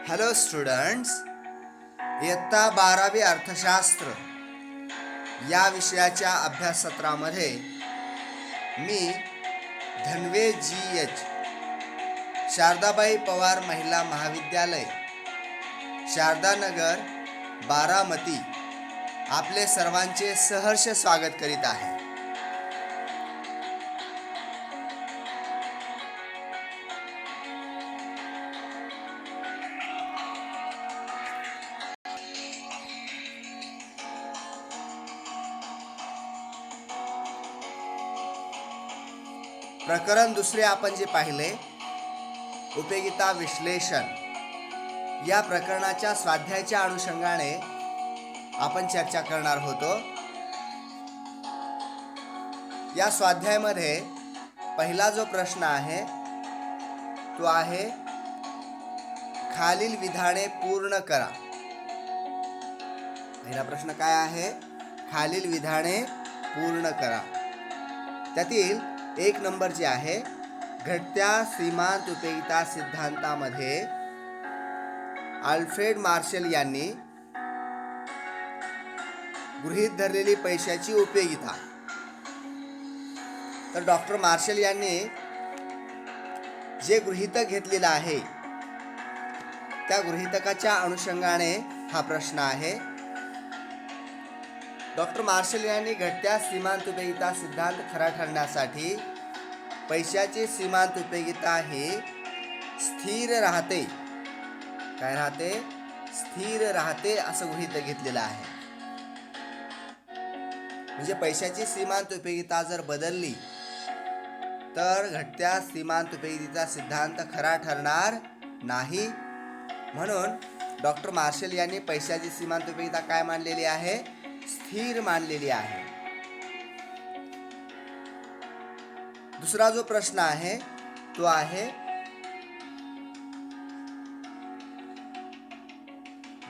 Hello students, इयत्ता 12वी अर्थशास्त्र या विषयाच्या अभ्याससत्रामध्ये मी धन्वे जी.एच. शारदाबाई पवार महिला महाविद्यालय, शारदानगर, बारामती आपले सर्वांचे सहर्ष स्वागत करीत आहे. प्रकरण दुसरे आपण जे पाहिले, उपयोगिता विश्लेषण, या प्रकरणाच्या स्वाध्यायाच्या अनुषंगाने आपण चर्चा करणार होतो. या स्वाध्यायामध्ये पहिला जो प्रश्न आहे तो आहे खालील विधाने पूर्ण करा. पहिला प्रश्न काय आहे? खालील विधाने पूर्ण करा. त्यातील एक नंबर जे आहे, घटत्या सीमांत उपयोगिता सिद्धांतामध्ये अल्फ्रेड मार्शल यांनी गृहीत धरलेली पैशाची उपयोगिता. तर डॉक्टर मार्शल यांनी जे गृहीतक घेतलेलं आहे त्या गृहीतकाच्या अनुषंगाने हा प्रश्न आहे. डॉक्टर मार्शल यांनी घटत्या सीमांत उपयोगिता सिद्धांत खरा ठरण्यासाठी पैशाची सीमांत उपयोगिता ही स्थिर राहते. काय राहते? स्थिर राहते असं गृहीतक घेतलेलं आहे. म्हणजे पैशाची सीमांत उपयोगिता जर बदलली तर घटत्या सीमांत उपयोगितेचा सिद्धांत खरा ठरणार नाही. म्हणून डॉक्टर मार्शल यांनी पैशाची सीमांत उपयोगिता काय मानलेली आहे? स्थिर मानलेली आहे. दुसरा जो प्रश्न आहे तो आहे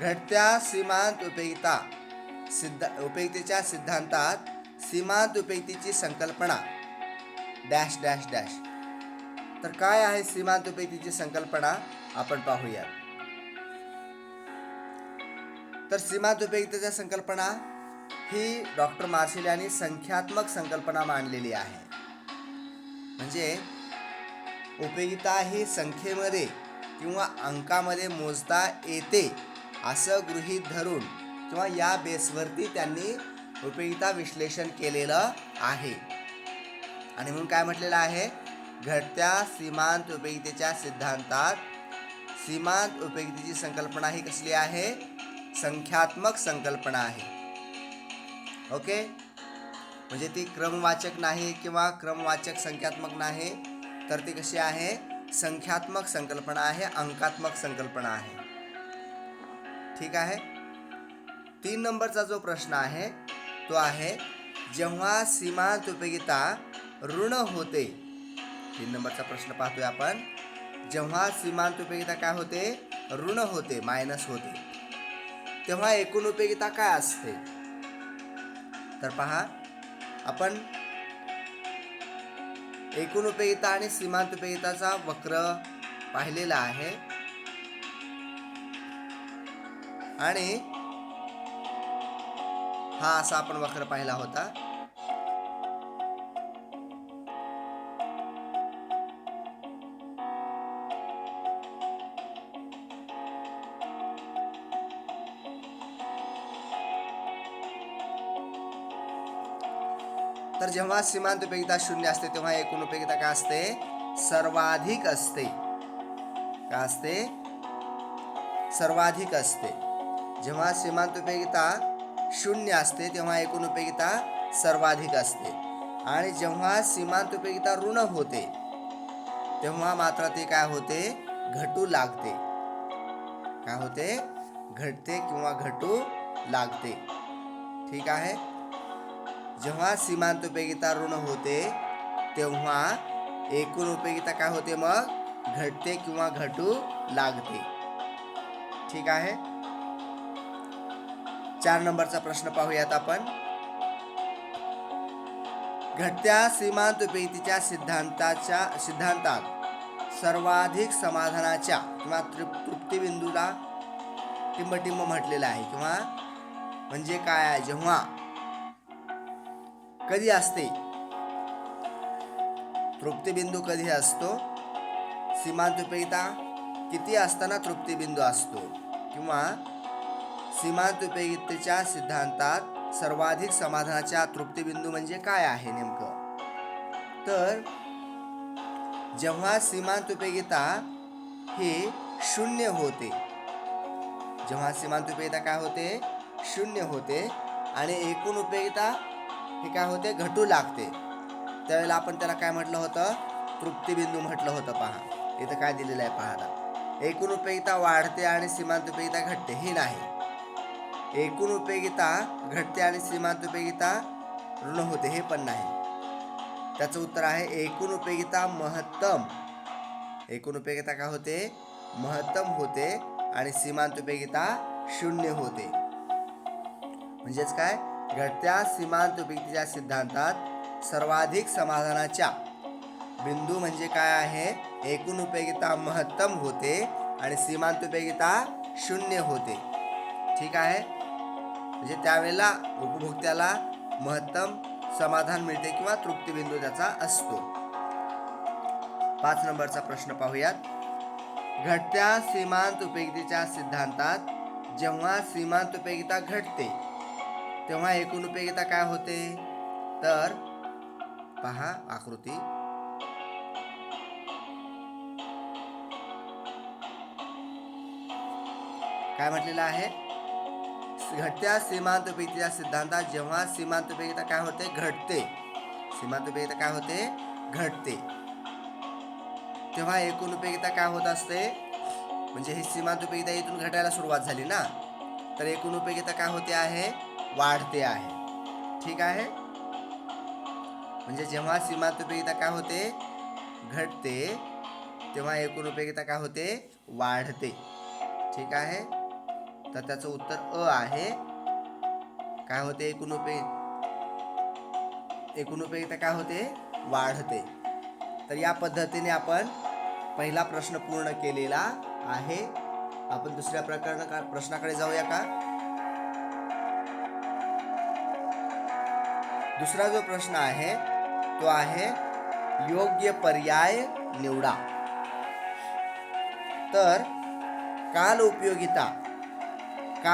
घटत्या सीमांत उपयोगितेच्या सिद्धांतात सीमांत उपयोगितेची संकल्पना डॅश डॅश डॅश. तर काय आहे सीमांत उपयोगितेची संकल्पना आपण पाहूया. तर सीमांत उपयोगितेच्या संकल्पना ही डॉक्टर मार्शल यांनी संख्यात्मक संकल्पना मांडलेली आहे. म्हणजे उपयोगिता ही संख्येमध्ये किंवा अंकामध्ये मोजता येते असं गृहीत धरून किंवा या बेसवरती त्यांनी उपयोगिता विश्लेषण केलेलं आहे. आणि म्हणून काय म्हटलेलं आहे? घटत्या सीमांत उपयोगितेच्या सिद्धांतात सीमांत उपयोगितेची संकल्पना ही कसली आहे? संख्यात्मक संकल्पना आहे. ओके, म्हणजे ती क्रमवाचक नाही किंवा क्रमवाचक संख्यात्मक नाही, तर ती कशी आहे? संख्यात्मक संकल्पना आहे, अंकात्मक संकल्पना आहे. ठीक आहे. 3 नंबरचा जो प्रश्न आहे तो आहे जेव्हा सीमांत उपयोगिता ऋण होते. 3 नंबरचा प्रश्न पाहतोय आपण. जेव्हा सीमांत उपयोगिता काय होते? ऋण होते, मायनस होते, तेव्हा एकूण उपयोगिता काय असते? तर पहा, आपण एकूण उपयोगिता आणि सीमांत उपयोगिताचा वक्र पाहिलेला आहे. आणि हा असा आपण वक्र पाहिला होता. तर जेव्हा सीमांत उपयोगिता 0 असते तेव्हा एकूण उपयोगिता काय असते? सर्वाधिक असते. काय असते? सर्वाधिक असते. जेव्हा सीमांत उपयोगिता 0 असते तेव्हा एकूण उपयोगिता सर्वाधिक असते. आणि जेव्हा सीमांत उपयोगिता ऋण होते तेव्हा मात्र ते काय होते? घटू लागते. काय होते? घटते किंवा घटू लागते. ठीक आहे. जेव्हा सीमांत उपयोगिता ऋण होते तेव्हा एकूण उपयोगिता काय होते? मग घटते किंवा घटू लागते. ठीक आहे. 4 नंबरचा प्रश्न पाहूयात आपण. घटत्या सीमांत उपयोगितेच्या सिद्धांतात सर्वाधिक समाधानाच्या किंवा तृप्तिबिंदूला टिंबटिंब म्हटलेलं आहे. किंवा म्हणजे काय आहे, जेव्हा कधी असते तृप्तिबिंदू, कधी असतो, सीमांत उपयोगिता किती असताना तृप्तिबिंदू असतो, किंवा सीमांत उपयोगितेच्या सिद्धांतात सर्वाधिक समाधानाच्या तृप्तिबिंदू म्हणजे काय आहे नेमकं. तर जेव्हा सीमांत उपयोगिता ही शून्य होते, जेव्हा सीमांत उपयोगिता काय होते, शून्य होते, आणि एकूण उपयोगिता हे काय होते, घटू लागते, त्यावेळेला आपण त्याला काय म्हटलं होतं, तृप्तिबिंदू म्हटलं होतं. पहा इथं काय दिलेलं आहे, पहा आता. एकूण उपयोगिता वाढते आणि सीमांत उपयोगिता घटते, हे नाही. एकूण उपयोगिता घटते आणि सीमांत उपयोगिता ऋण होते, हे पण नाही. त्याचं उत्तर आहे एकूण उपयोगिता महत्तम. एकूण उपयोगिता काय होते, महत्तम होते, आणि सीमांत उपयोगिता शून्य होते. म्हणजेच काय, घटत्या सीमांत उपयोगितेच्या सिद्धांतात सर्वाधिक समाधानाच्या बिंदू म्हणजे काय आहे, एकूण उपयोगिता महत्तम होते आणि सीमांत उपयोगिता शून्य होते. ठीक आहे. म्हणजे त्यावेळेला उपभोक्त्याला महत्तम समाधान मिळते किंवा तृप्तिबिंदू त्याचा असतो. 5 नंबरचा प्रश्न पाहूयात. घटत्या सीमांत उपयोगितेच्या सिद्धांतात जेव्हा सीमांत उपयोगिता घटते तेव्हा एकूण उपयोगिता काय होते. तर पहा आकृती. काय म्हटलेलं आहे, घटत्या सीमांत उपयोगितेच्या सिद्धांतात जेव्हा सीमांत उपयोगिता काय होते, घटते, सीमांत उपयोगिता काय होते, घटते, तेव्हा एकूण उपयोगिता काय होत असते. म्हणजे ही सीमांत उपयोगिता इथून घटायला सुरुवात झाली ना, तर एकूण उपयोगिता काय होते आहे, वाढते आहे. ठीक आहे. म्हणजे जेव्हा सीमांत उपयोगिता काय होते, घटते, तेव्हा एकूण उपयोगिता काय होते, वाढते. ठीक आहे. तर त्याचं उत्तर अ आहे. काय होते, एकूण उपयोगिता काय होते, वाढते. तर या पद्धतीने आपण पहिला प्रश्न पूर्ण केलेला आहे. आपण दुसऱ्या प्रश्नाकडे जाऊया का. दुसरा जो प्रश्न आहे तो आहे योग्य पर्याय निवडा. तर काल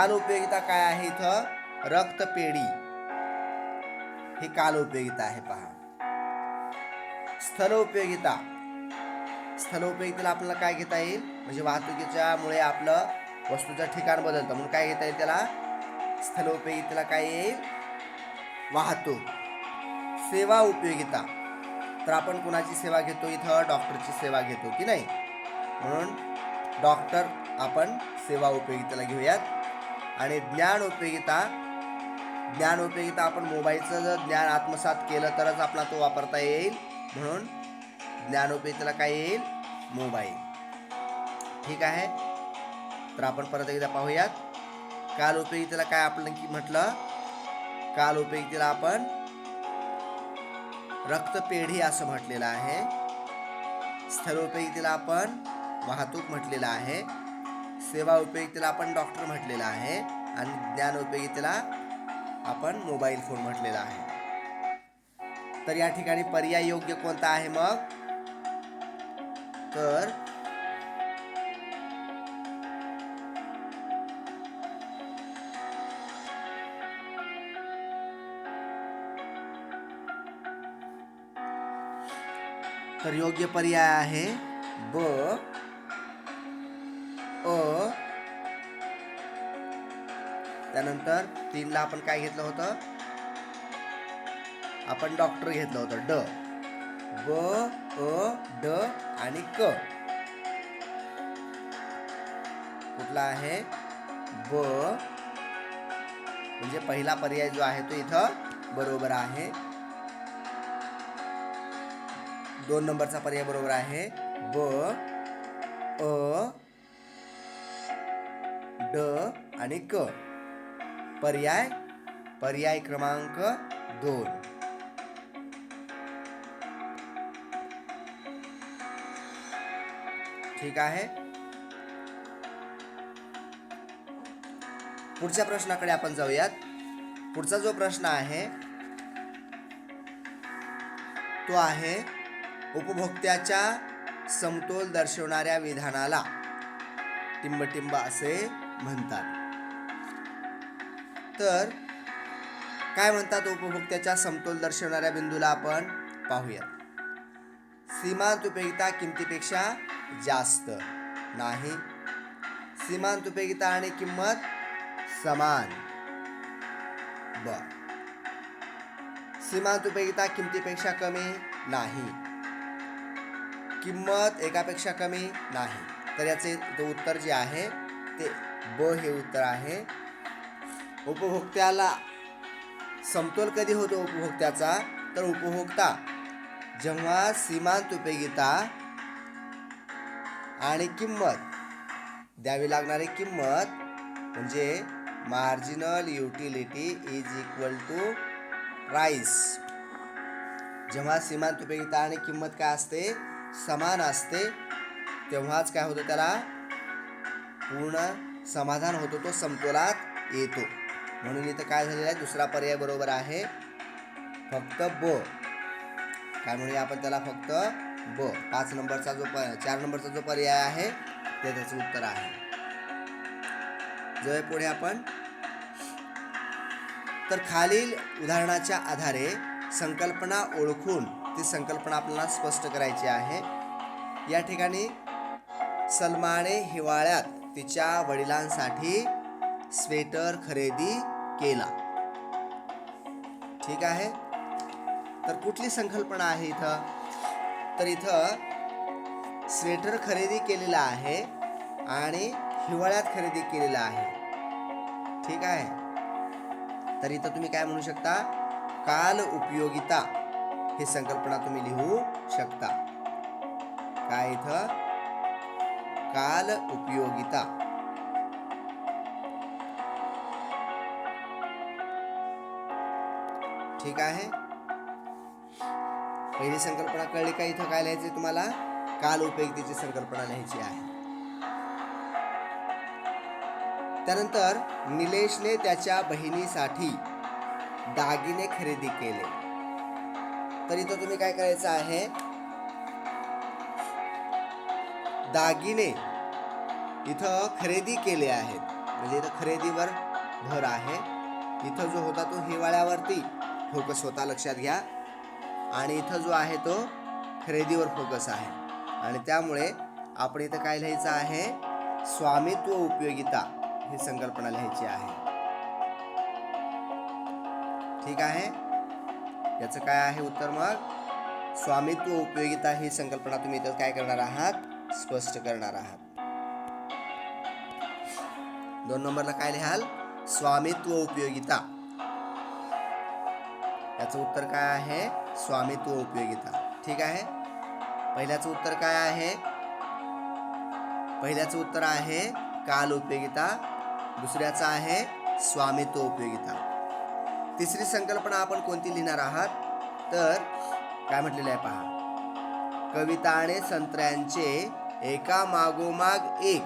उपयोगिता काय आहे, इथं रक्तपेढी ही काल उपयोगिता आहे. पहा. स्थल उपयोगितेला आपल्याला काय घेता येईल, म्हणजे वाहतुकीच्या मुळे आपलं वस्तूचं ठिकाण बदलतं म्हणून काय घेता येईल त्याला, स्थल उपयोगितेला काय येईल, वाहतूक. सेवा उपयोगिता, तर आपण कुणाची सेवा घेतो, इथं डॉक्टरची सेवा घेतो की नाही, म्हणून डॉक्टर आपण सेवा उपयोगितेला घेऊयात. आणि ज्ञान उपयोगिता आपण मोबाईलचं जर ज्ञान आत्मसात केलं तरच आपल्याला तो वापरता येईल, म्हणून ज्ञान उपयोगितेला काय येईल, मोबाईल. ठीक आहे. तर आपण परत एकदा पाहूयात. काल उपयोगितेला काय आपण म्हटलं, काल उपयोगितेला आपण रक्तपेढी असं म्हटलेलं आहे. स्थल उपयोगितेला आपण वाहतूक म्हटलेलं आहे. सेवा उपयोगितेला आपण डॉक्टर म्हटलेलं आहे. आणि ज्ञान उपयोगितेला आपण मोबाईल फोन म्हटलेला आहे. तर या ठिकाणी पर्याय योग्य कोणता आहे मग, तर योग्य पर्याय आहे ब, अ. त्यानंतर 3 ला आपण काय घेतलं होतं, आपण डॉक्टर घेतलं होतं, ड. ब, अ, ड आणि क. कुठला आहे, ब. म्हणजे पहिला पर्याय जो आहे तो इथं बरोबर आहे. 2 नंबरचा पर्याय बरोबर आहे, ब, अ, ड आणि क. पर्याय क्रमांक 2. ठीक आहे. पुढच्या प्रश्नाकडे आपण जाऊयात. पुढचा जो प्रश्न आहे तो आहे उपभोक्त्याच्या समतोल दर्शवणाऱ्या विधानाला टिंबटिंब असे म्हणतात. तर काय म्हणतात उपभोक्त्याच्या समतोल दर्शवणाऱ्या बिंदूला आपण पाहूया. सीमांत उपयोगिता किमतीपेक्षा जास्त नाही. सीमांत उपयोगिता आणि किंमत समान. बर. सीमांत उपयोगिता किमतीपेक्षा कमी नाही. किंमत एकापेक्षा कमी नाही. तर याचे उत्तर जे आहे ते ब हे उत्तर आहे. उपभोक्त्याला समतोल कधी होतो उपभोक्त्याचा, तर उपभोक्ता जेव्हा सीमांत उपयोगिता आणि किंमत द्यावी लागणारी किंमत म्हणजे marginal utility is equal to price. जेव्हा सीमांत उपयोगिता आणि किंमत काय असते, समान असते, तेव्हाच काय होतं, त्याला पूर्ण समाधान होतो, तो समतोलात येतो. म्हणून इथं काय झालेलं आहे, दुसरा पर्याय बरोबर आहे, फक्त ब. काय म्हणूया आपण त्याला, फक्त ब. 4 नंबरचा जो पर्याय आहे ते त्याचं उत्तर आहे. जो पुढे आपण तर खालील उदाहरणाच्या आधारे संकल्पना ओळखून ती संकल्पना आपल्याला स्पष्ट करायची आहे. या ठिकाणी सलमाने हिवाळ्यात तिच्या वडिलांसाठी स्वेटर खरेदी केला. ठीक आहे. तर कुठली संकल्पना आहे इथं, तर इथं स्वेटर खरेदी केलेला आहे आणि हिवाळ्यात खरेदी केलेला आहे. ठीक आहे. तर इथं तुम्ही काय म्हणू शकता, काल उपयोगिता ही संकल्पना तुम्ही लिहू शकता. काय इथं, काल उपयोगिता. ठीक आहे. पहिली संकल्पना कळली का? इथं काय लिहायचे तुम्हाला, काल उपयोगितेची संकल्पना लिहायची आहे. त्यानंतर निलेशने त्याच्या बहिणीसाठी दागिने खरेदी केले. तर इथं तुम्ही काय करायचं आहे, दागिने इथं खरेदी केले आहेत, म्हणजे इथं खरेदीवर भर आहे. इथं जो होता तो हिवाळ्यावरती फोकस होता, लक्षात घ्या, आणि इथं जो आहे तो खरेदीवर फोकस आहे. आणि त्यामुळे आपण इथं काय लिहायचं आहे, स्वामित्व उपयोगिता ही संकल्पना लिहायची आहे. ठीक आहे. याचं काय आहे उत्तर, मग स्वामित्व उपयोगिता ही संकल्पना तुम्ही इथं काय करणार आहात, स्पष्ट करणार आहात. 2 नंबरला काय लिहाल, स्वामित्व उपयोगिता. याचं उत्तर काय आहे, स्वामित्व उपयोगिता. ठीक आहे. पहिल्याचं उत्तर काय आहे, पहिल्याचं उत्तर आहे काल उपयोगिता, दुसऱ्याचं आहे स्वामित्व उपयोगिता. तिसरी संकल्पना आपण कोणती लिहिणार आहात, तर काय म्हटलेलं आहे पहा, कविताने संत्र्यांचे एका मागोमाग एक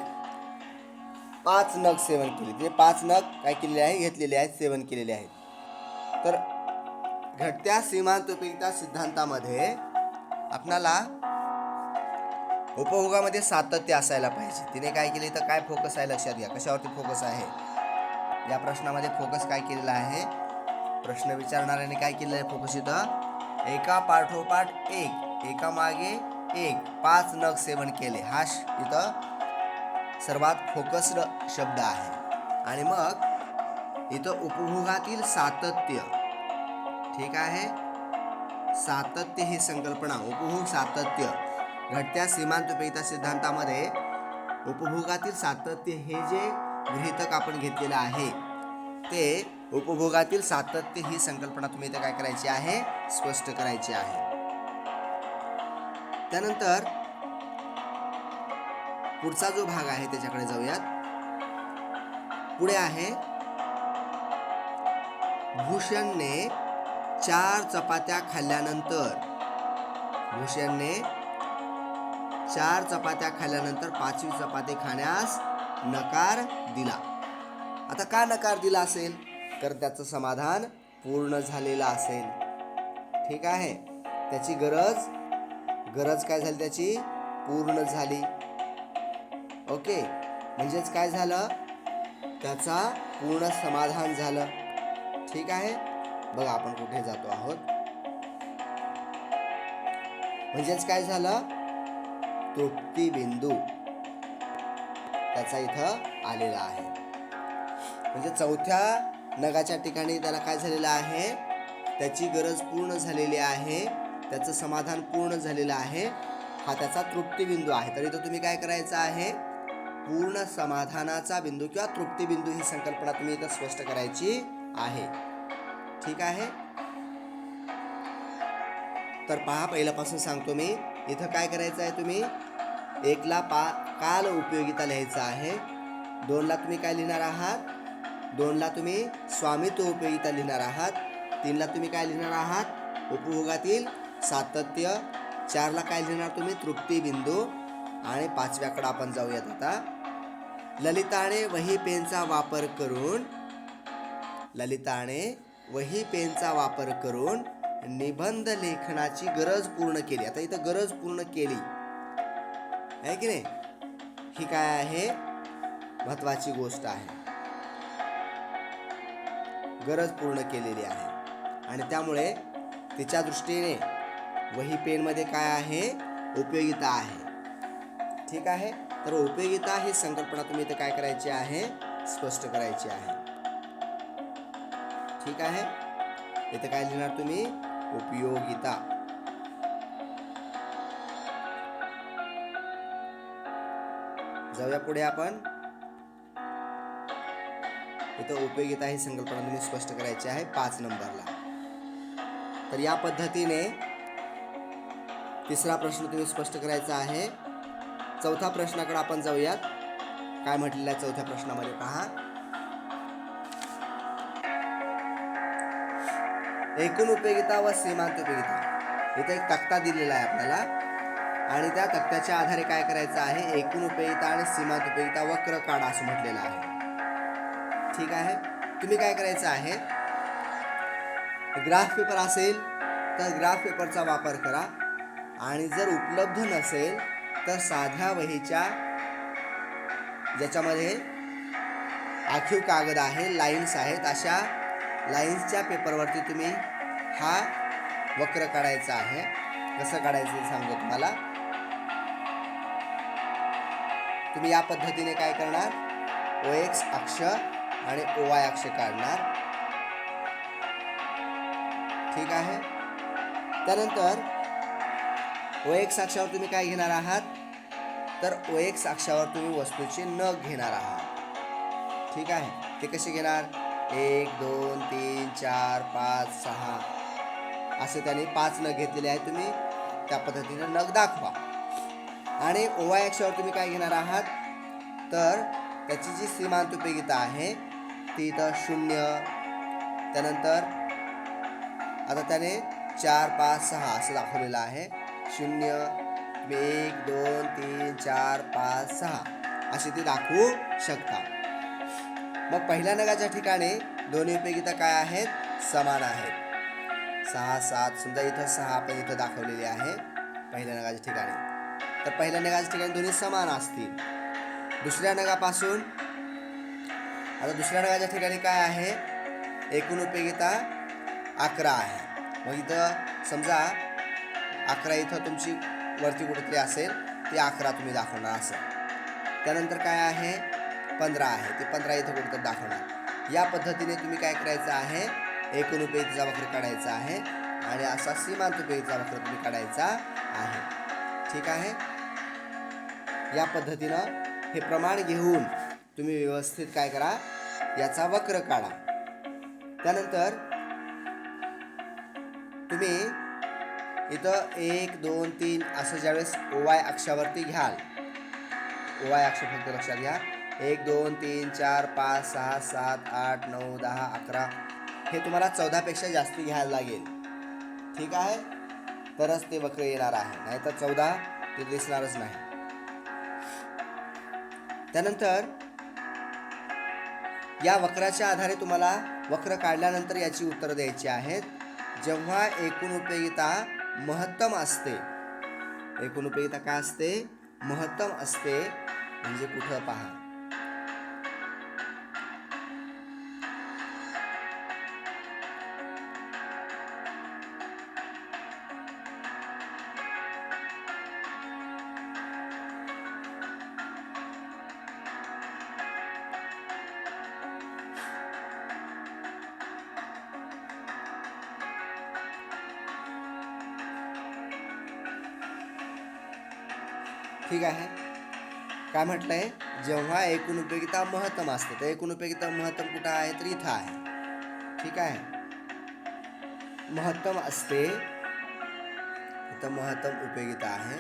5 नग सेवन केले. ते 5 नग काय केलेले आहे, घेतलेले आहेत, सेवन केलेले आहेत. तर घटत्या सीमांत उपयोगिता सिद्धांतामध्ये आपणाला उपभोगामध्ये सातत्य असायला पाहिजे. तिने काय केले, तर काय फोकस आहे, लक्षात घ्या, कशावरती फोकस आहे. या प्रश्नामध्ये फोकस काय केलेला आहे, प्रश्न विचारणाऱ्याने काय केलेलं आहे, फोकस इथं एका पाठोपाठ एक, एका मागे एक 5 नग सेवन केले, हा इथं सर्वात फोकस्ड शब्द आहे. आणि मग इथं उपभोगातील सातत्य. ठीक आहे. सातत्य ही संकल्पना, उपभोग सातत्य, घटत्या सीमांत उपयोगिता सिद्धांतामध्ये उपभोगातील सातत्य हे जे गृहीतक आपण घेतलेलं आहे, ते उपभोगातील सातत्य ही संकल्पना तुम्ही इथे काय करायची आहे, स्पष्ट करायची आहे. त्यानंतर पुढचा जो भाग आहे त्याच्याकडे जाऊयात. पुढे आहे, भूषणने 4 चपात्या खाल्ल्यानंतर, भूषणने 4 चपात्या खाल्ल्यानंतर 5वी चपाती खाण्यास नकार दिला. आता का नकार दिला असेल? तर त्याचं समाधान पूर्ण झालेलं असेल. ठीक आहे, त्याची गरज काय झाली? त्याची पूर्ण झाली. ओके, म्हणजेच काय झालं? त्याचा पूर्ण समाधान झालं. ठीक आहे, बघा आपण कुठे जातो आहोत. म्हणजेच काय झालं? तृप्ती बिंदू त्याचा इथं आलेला आहे. म्हणजे चौथ्या नगाच्या ठिकाणी त्याला काय झालेलं आहे? त्याची गरज पूर्ण झालेली आहे, त्याचं समाधान पूर्ण झालेलं आहे. हा त्याचा तृप्ती बिंदू आहे. तर इथं तुम्ही काय करायचं आहे? पूर्ण समाधानाचा बिंदू किंवा तृप्ती बिंदू ही संकल्पना तुम्ही इथं स्पष्ट करायची आहे. ठीक आहे, तर पहा, पहिल्यापासून सांगतो मी. इथं काय करायचं आहे? तुम्ही 1 ला काल उपयोगिता लिहायचा आहे. 2 ला तुम्ही काय लिहिणार आहात? 2 ला तुम्ही स्वामित्व उपयोगिता लिहिणार आहात. 3 ला तुम्ही काय लिहिणार आहात? उपभोगातील सातत्य. 4 ला काय लिहिणार तुम्ही? तृप्ती बिंदू. आणि 5व्याकडे आपण जाऊयात आता. ललिताने वही पेनचा वापर करून निबंध लेखनाची गरज पूर्ण केली. आता इथं गरज पूर्ण केली आहे की नाही? ही काय आहे? महत्वाची गोष्ट आहे. गरज पूर्ण केलेली आहे आणि त्यामुळे तिच्या दृष्टीने वही पेन मध्ये काय आहे? उपयोगिता आहे. ठीक आहे, तर उपयोगिता ही संकल्पना तुम्ही इथे काय करायची आहे? स्पष्ट करायची आहे. ठीक आहे, इथे काय लिहिणार तुम्ही? उपयोगिता. जाऊया पुढे आपण. इथं उपयोगिता ही संकल्पना तुम्ही स्पष्ट करायची आहे 5 नंबरला. तर या पद्धतीने तिसरा प्रश्न तुम्ही स्पष्ट करायचा आहे. चौथा प्रश्नाकडे आपण जाऊयात. काय म्हटलेलं आहे चौथ्या प्रश्नामध्ये पहा. एकूण उपयोगिता व सीमांत उपयोगिता. इथे एक तक्ता दिलेला आहे आपल्याला आणि त्या तक्त्याच्या आधारे काय करायचं आहे? एकूण उपयोगिता आणि सीमांत उपयोगिता वक्र काढा असं म्हटलेलं आहे. ठीक आहे, तुम्ही काय करायचं आहे? ग्राफ पेपर असेल तर ग्राफ पेपरचा वापर करा आणि जर उपलब्ध नसेल तर साध्या वहीच्या ज्याच्यामध्ये आखीव कागद आहे, लाईन्स आहेत, अशा लाईन्सच्या पेपरवरती तुम्ही हा वक्र काढायचा आहे. कसं काढायचं ते सांगतो तुम्हाला. तुम्ही या पद्धतीने काय करणार? OX अक्ष आणि OY अक्ष काढणार. ठीक आहे, त्यानंतर OX अक्षावर तुम्ही काय घेणार आहात? तर OX अक्षावर तुम्ही वस्तूचे नग घेणार आहात. ठीक आहे, ते कसे घेणार? 1 2 3 4 5 6 असे त्याने 5 नग घेतलेले आहेत. तुम्ही त्या पद्धतीने नग दाखवा. आणि OY अक्षावर तुम्ही काय घेणार आहात? तर त्याची जी सीमांत उपयोगिता आहे ती इथं 0. त्यानंतर आता त्याने 4 5 6 असं दाखवलेलं आहे. 0 1 2 3 4 5 6 असे ते दाखवू शकता. मग पहिल्या नगाच्या ठिकाणी दोन्ही उपयोगिता काय आहेत? समान आहेत. 6 7 समजा इथं 6 आपण इथं दाखवलेली आहे पहिल्या नगाच्या ठिकाणी. तर पहिल्या नगाच्या ठिकाणी दोन्ही समान असतील. दुसऱ्या नगापासून आता दुसऱ्या नगाच्या ठिकाणी काय आहे? एकूण उपयोगिता 11 आहे. मग इथं समजा 11 इथं तुमची वरती कुठेतरी असेल, ती 11 तुम्ही दाखवणार असेल. त्यानंतर काय आहे? 15 आहे, ते 15 इथं कुठेतरी दाखवणार. या पद्धतीने तुम्ही काय करायचं आहे? एकूण उपयोगितेचा वक्र काढायचा आहे आणि असा सीमांत उपयोगितेचा वक्र तुम्ही काढायचा आहे. ठीक आहे, या पद्धतीनं हे प्रमाण घेऊन तुम्ही व्यवस्थित काय करा? याचा वक्र काढा. त्यानंतर तुम्ही इथं 1 2 3 असं ज्यावेळेस OY अक्षावरती घ्याल, OY अक्ष फक्त लक्षात घ्या. 1 2 3 4 5 6 7 8 9 10 11 हे तुम्हाला 14 पेक्षा जास्ती घ्यायला लागेल. ठीक आहे, तरच ते वक्र येणार आहे. नाहीतर 14 ते दिसणारच नाही. त्यानंतर या वक्राच्या आधारे तुम्हाला वक्र काढल्यानंतर याची उत्तरं द्यायची आहेत. जेव्हा एकूण उपयोगिता महत्तम असते, एकूण उपयोगिता काय असते? महत्तम असते. म्हणजे कुठं पहा, ठीक आहे. काय म्हटलंय? जेव्हा एकूण उपयोगिता महत्तम असते. तर एकूण उपयोगिता महत्तम कुठं आहे? तर इथं आहे. ठीक आहे. महत्तम असते, इथं महत्तम उपयोगिता आहे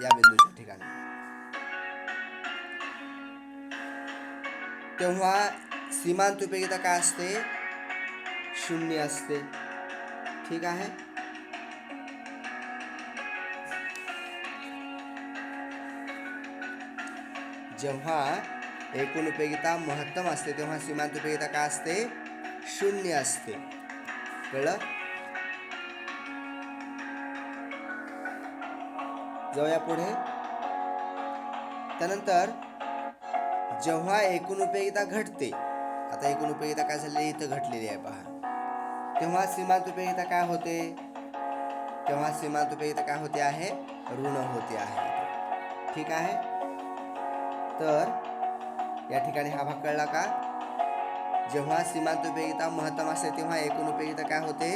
या बिंदूच्या ठिकाणी. तेव्हा सीमांत उपयोगिता काय असते? 0 असते. ठीक आहे. जेव्हा एकूण उपयोगिता महत्तम असते तेव्हा सीमांत उपयोगिता काय असते? 0 असते. कळलं? जाऊया पुढे. त्यानंतर जेव्हा एकूण उपयोगिता घटते, आता एकूण उपयोगिता काय झाली? इथं घटलेली आहे पहा. तेव्हा सीमांत उपयोगिता काय होते? तेव्हा सीमांत उपयोगिता काय होते आहे? ऋण होते आहे. ठीक आहे. तर या ठिकाणी हा भाग कळला का? जेव्हा सीमांत उपयोगिता महत्तम असते तेव्हा एकूण उपयोगिता काय होते?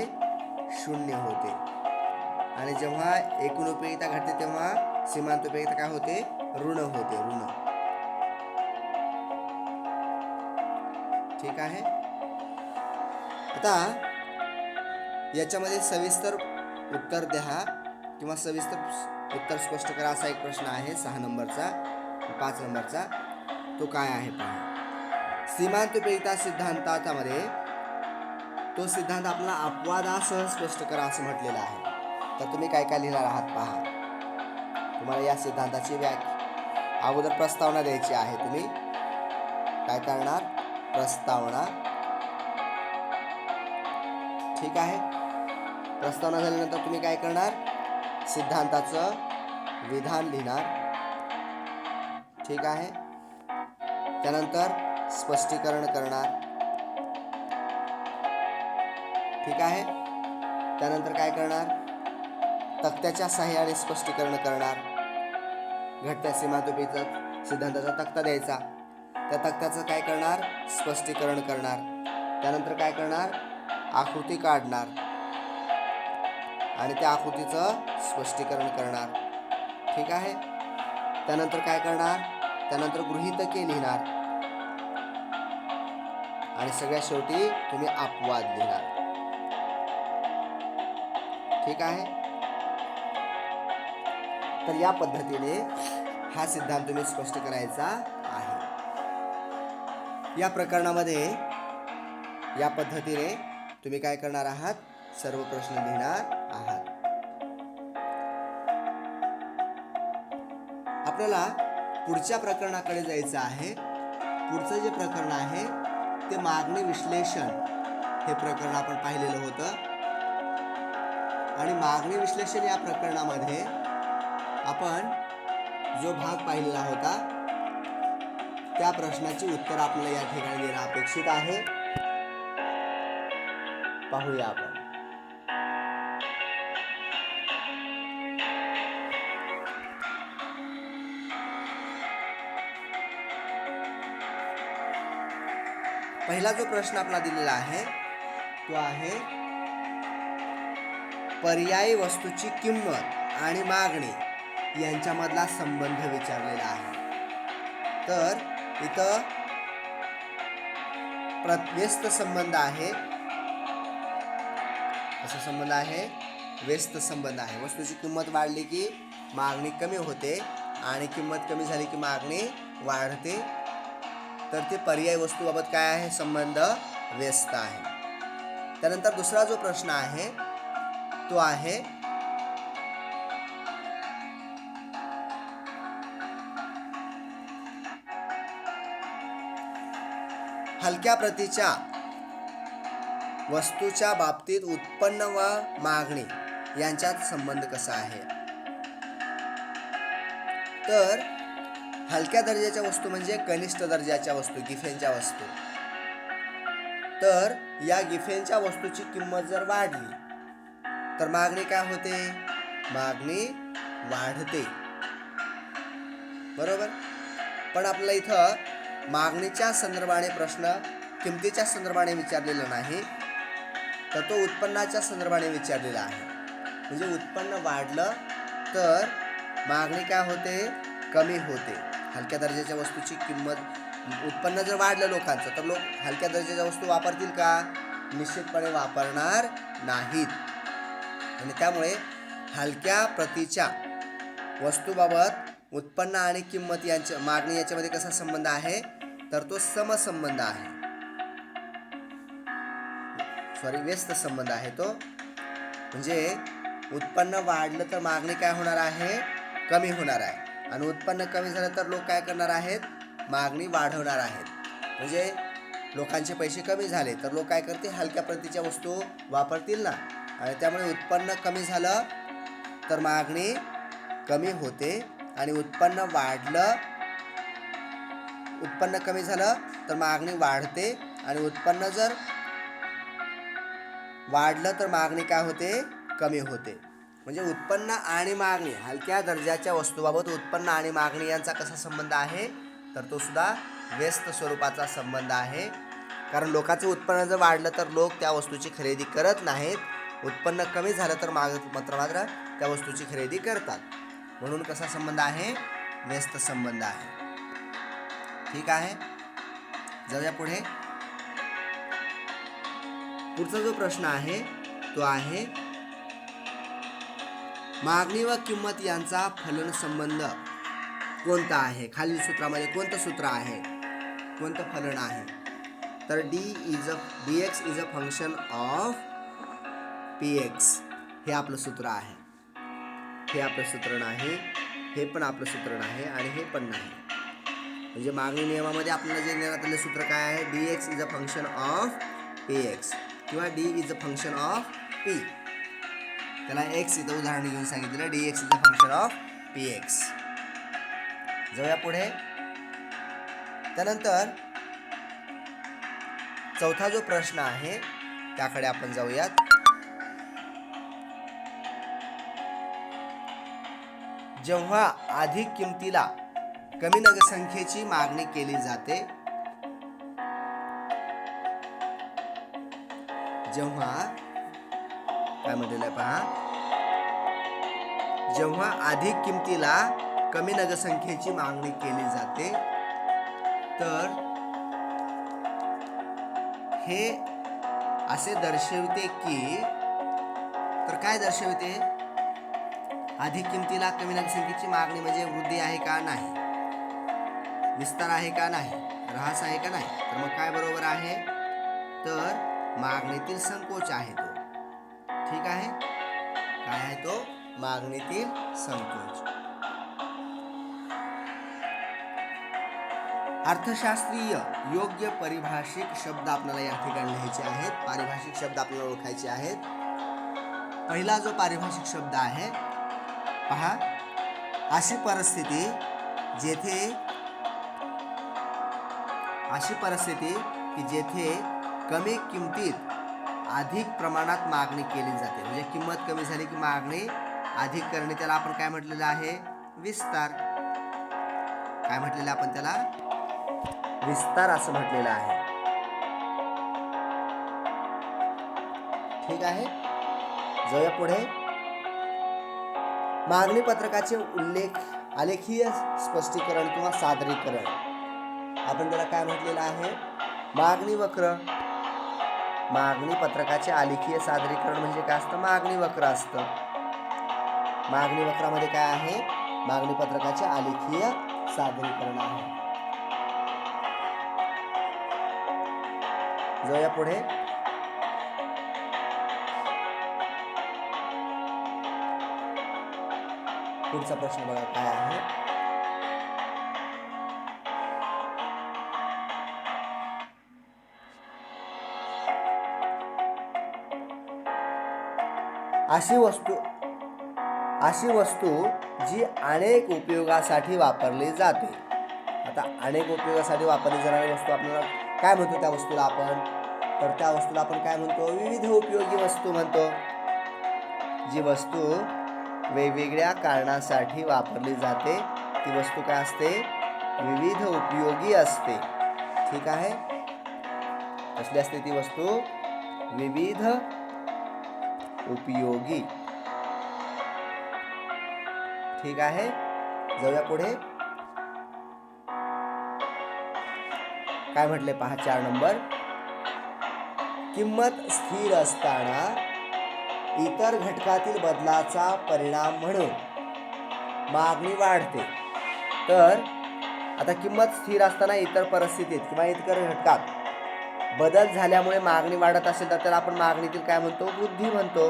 0 होते. आणि जेव्हा एकूण उपयोगिता घटते तेव्हा सीमांत उपयोगिता काय होते? ऋण होते. ऋण. ठीक आहे. आता याच्यामध्ये सविस्तर उत्तर द्या किंवा सविस्तर उत्तर स्पष्ट करा असा एक प्रश्न आहे 6 नंबरचा, 5 नंबरचा. तो काय आहे पहा. सीमांत उपयोगिता सिद्धांतामध्ये तो सिद्धांत आपला अपवादासह स्पष्ट करा असं म्हटलेलं आहे. तर तुम्ही काय काय लिहिणार आहात पहा. तुम्हाला या सिद्धांताची अगोदर प्रस्तावना द्यायची आहे. तुम्ही काय करणार? प्रस्तावना. ठीक आहे. प्रस्तावना झाल्यानंतर तुम्ही काय करणार? सिद्धांताचं विधान लिहिणार. ठीक आहे. त्यानंतर स्पष्टीकरण करणार. ठीक आहे. त्यानंतर काय करणार? तक्त्याच्या सहाय्याने स्पष्टीकरण करणार. घटत्या सीमांत उपयोगिता सिद्धांताचा तक्ता द्यायचा. त्या तक्त्याचं काय करणार? स्पष्टीकरण करणार. त्यानंतर काय करणार? आकृती काढणार आणि त्या आकृतीचं स्पष्टीकरण करणार. ठीक आहे. त्यानंतर काय करणार? त्यानंतर गृहीतके लिहिणार आणि सगळ्यात शेवटी तुम्ही अपवाद लिहिणार. ठीक आहे. तर या पद्धतीने हा सिद्धांत तुम्ही स्पष्ट करायचा आहे. या प्रकरणामध्ये या पद्धतीने तुम्ही काय करणार आहात? सर्व प्रश्न लिहिणार आहात. आपल्याला पुढच्या प्रकरणाकडे जायचं आहे. पुढचं जे प्रकरण आहे ते मागणी विश्लेषण हे प्रकरण आपण पाहिलेलं होतं. आणि मागणी विश्लेषण या प्रकरणामध्ये आपण जो भाग पाहिलेला होता त्या प्रश्नाची उत्तर आपल्याला या ठिकाणी देणं अपेक्षित आहे. पाहूया आपण. पहिला जो प्रश्न आपला दिलेला आहे तो आहे पर्यायी वस्तूची किंमत आणि मागणी यांच्यामधला संबंध विचारलेला आहे. तर इथं व्यस्त संबंध आहे. कसा संबंध आहे? व्यस्त संबंध आहे. वस्तूची किंमत वाढली की मागणी कमी होते आणि किंमत कमी झाली की मागणी वाढते. तर ते पर्यायी वस्तूबाबत काय आहे? संबंध व्यस्त आहे. त्यानंतर दुसरा जो प्रश्न आहे तो आहे हलक्या प्रतीच्या वस्तूच्या बाबतीत उत्पन्न व मागणी यांच्यात संबंध कसा आहे? तर हलक्या दर्जाच्या वस्तू म्हणजे कनिष्ठ दर्जाच्या वस्तू, गिफेनच्या वस्तू. तर या गिफेनच्या वस्तूची किंमत जर वाढली तर मागणी काय होते? मागणी वाढते. बरोबर. पण आपल्याला इथं मागणीच्या संदर्भाने प्रश्न किमतीच्या संदर्भाने विचारलेला नाही, तर तो उत्पन्नाच्या संदर्भाने विचारलेला आहे. म्हणजे उत्पन्न वाढलं तर मागणी काय होते? कमी होते. हलक्या दर्जाच्या वस्तूची किंमत, उत्पन्न जर वाढलं लोकांचं तर लोक हलक्या दर्जाच्या वस्तू वापरतील का? निश्चितपणे वापरणार नाहीत. आणि त्यामुळे हलक्या प्रतीच्या वस्तूबाबत उत्पन्न आणि किंमत यांच्या मागणी याच्यामध्ये कसा संबंध आहे? तर तो समसंबंध आहे. व्यस्त संबंध आहे तो. म्हणजे उत्पन्न वाढलं तर मागणी काय होणार आहे? कमी होणार आहे. आणि उत्पन्न कमी झालं तर लोक काय करणार आहेत? मागणी वाढवणार आहेत. म्हणजे लोकांचे पैसे कमी झाले तर लोक काय करतील? हलक्या प्रतीच्या वस्तू वापरतील ना. आणि त्यामुळे उत्पन्न कमी झालं तर मागणी कमी होते. आणि उत्पन्न कमी झालं तर मागणी वाढते. आणि उत्पन्न जर वाढलं तर मागणी काय होते? कमी होते. म्हणजे उत्पन्न आणि मागणी, हलक्या दर्जाच्या वस्तूबाबत उत्पन्न आणि मागणी यांचा कसा संबंध आहे? तर तो सुद्धा व्यस्त स्वरूपाचा संबंध आहे. कारण लोकांचं उत्पन्न जर वाढलं तर लोक त्या वस्तूची खरेदी करत नाहीत. उत्पन्न कमी झालं तर मात्र त्या वस्तूची खरेदी करतात. म्हणून कसा संबंध आहे? व्यस्त संबंध आहे. ठीक आहे. जाऊया पुढे. पुढचा जो प्रश्न आहे तो आहे मागणी व किंमत यांचा फलन संबंध कोणता आहे? खालील सूत्रामध्ये कोणतं सूत्र आहे? कोणतं फलन आहे? तर dx is a function of px हे आपलं सूत्र आहे. हे आपलं सूत्र नाही, हे पण आपलं सूत्र नाही आणि हे पण नाही. म्हणजे मागणी नियमामध्ये आपल्याला जे देण्यात आलेलं सूत्र काय आहे? dx is a function of px किंवा d is a function of p. त्याला x इथं उदाहरण घेऊन सांगितलेलं dx is a function of px. जाऊया पुढे. त्यानंतर चौथा जो प्रश्न आहे त्याकडे आपण जाऊयात. जेव्हा अधिक किमतीला कमी नगरसंख्येची मागणी केली जाते, जेव्हा काय म्हटलेलं आहे पहा, जेव्हा अधिक किमतीला कमी नगरसंख्येची मागणी केली जाते तर हे असे दर्शविते की, तर काय दर्शविते? अधिक किमतीला कमी नगरसंख्येची मागणी म्हणजे वृद्धी आहे का? नाही. विस्तार आहे का? नाही. ऱ्हास आहे का? नाही. तर मग काय बरोबर आहे? तर मागणीतील संकोच आहे तो. ठीक आहे. काय आहे तो? मागणीतील संकोच. अर्थशास्त्रीय योग्य पारिभाषिक शब्द आपल्याला या ठिकाणी लिहायचे आहेत. पारिभाषिक शब्द आपल्याला ओळखायचे आहेत. पहिला जो पारिभाषिक शब्द आहे पहा, अशी परिस्थिती की जेथे कमी किमतीत अधिक प्रमाणात मागणी केली जाते. म्हणजे किंमत कमी झाली की मागणी अधिक करणे, त्याला आपण काय म्हटलेलं आहे? विस्तार. काय म्हटलेलं आपण त्याला? विस्तार असं म्हटलेलं आहे. ठीक आहे. जाऊया पुढे. मागणी पत्रकाचे आलेखीय स्पष्टीकरण किंवा सादरीकरण, आपण त्याला काय म्हटलेलं आहे? मागणी वक्र. मागणी पत्रकाचे आलेखीय सादरीकरण म्हणजे काय असतं? मागणी वक्र असतं. मागणी वक्रामध्ये काय आहे? मागणी पत्रकाचे आलेखीय सादरीकरण आहे. जाऊया पुढे. पुढचा प्रश्न बघा काय आहे. अशी वस्तू जी अनेक उपयोगासाठी वापरली जाते. आता अनेक उपयोगासाठी वापरली जाणारी वस्तू आपल्याला काय म्हणतो? त्या वस्तूला आपण, तर त्या वस्तूला आपण काय म्हणतो? विविध उपयोगी वस्तू म्हणतो. जी वस्तू वेगवेगळ्या कारणासाठी वापरली जाते ती वस्तू काय असते? विविध उपयोगी असते. ठीक आहे. कसली असते ती वस्तू? विविध उपयोगी. ठीक आहे. जाऊया पुढे. काय म्हटले पहा 4 नंबर. किंमत स्थिर असताना इतर घटकातील बदलाचा परिणाम म्हणून मागणी वाढते. तर आता किंमत स्थिर असताना इतर परिस्थितीत किंवा इतर घटकात बदल झाल्यामुळे मागणी वाढत असेल तर त्याला आपण मागणीतील काय म्हणतो? वृद्धी म्हणतो.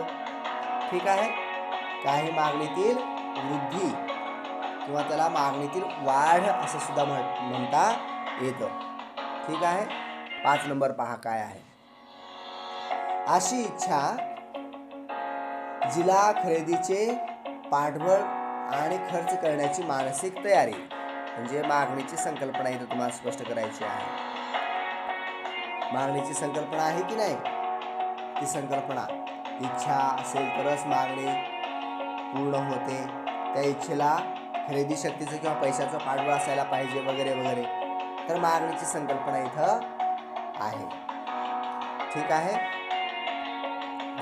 ठीक आहे. काही मागणीतील वृद्धी किंवा त्याला मागणीतील वाढ असं सुद्धा म्हणता येतं. ठीक आहे. 5 नंबर पहा काय आहे. अशी इच्छा जिला खरेदीचे पाठबळ आणि खर्च करण्याची मानसिक तयारी, म्हणजे मागणीची संकल्पना इथं तुम्हाला स्पष्ट करायची आहे. मागणीची संकल्पना आहे की नाही? ती संकल्पना इच्छा असेल तरच मागणी पूर्ण होते. त्या इच्छेला खरेदी शक्तीचं किंवा पैशाचं पाठबळ असायला पाहिजे वगैरे वगैरे. तर मागणीची संकल्पना इथं आहे. ठीक आहे.